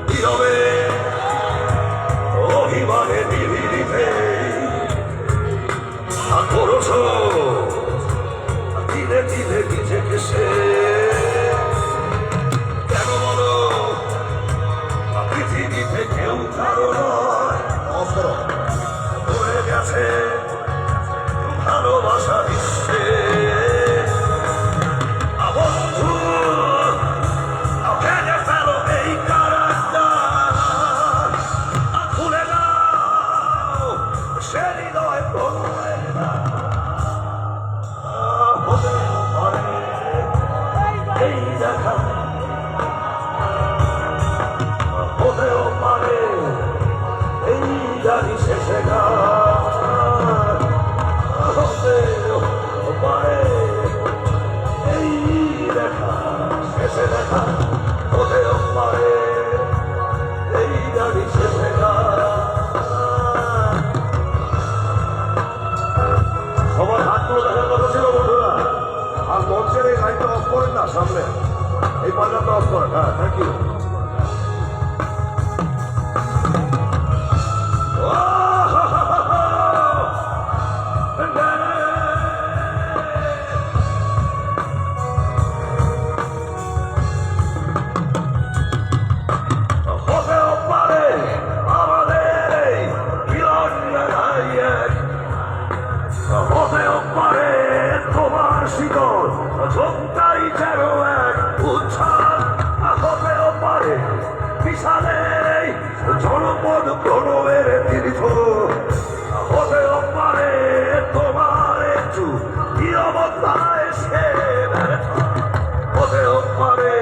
নীরবে অভিমানে নিভৃতে করছ ধীরে ধীরে নিজেকে সে কেন বলো পৃথিবীতে কেউ কারো নয় হয়ে গেছে ভালোবাসা বিশ্বে বন্ধু ভেঙে ফেলো এই কারাটা খুলে দাও সে হৃদয় হতে পারে এই দেখা হতেও পারে এই গাড়ি শেষে গা হতেও পারে এই দেখা শেষে দেখা হতেও পারে এই গাড়ি শেষে গা সবার হাতগুলো দেখার কথা ছিল বন্ধুরা আর মঞ্চের এই লাইনটা অফ করেন না সামনে এই বাজারটা অফ করেন হ্যাঁ থ্যাংক ইউ হতেও পারে তোমার শীতল ঝোঁকটাই যেন এক উচ্ছ্বাস হতেও পারে বিশালে জনপদ প্রণবের তীর্থ হতেও পারে তোমার একটু নিরবতায় সে হতেও পারে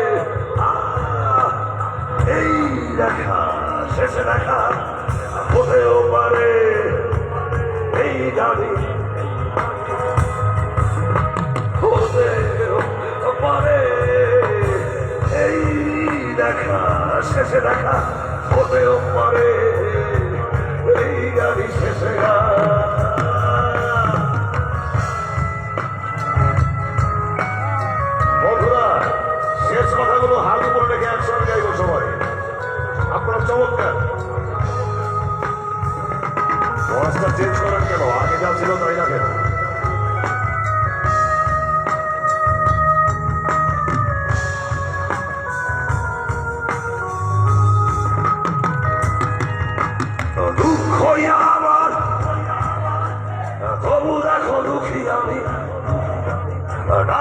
এই দেখা শেষে দেখা হতেও পারে এই গাড়ি হতেও পারে এই দেখা শেষে দেখা হতেও পারে এই গাড়ি শেষে গা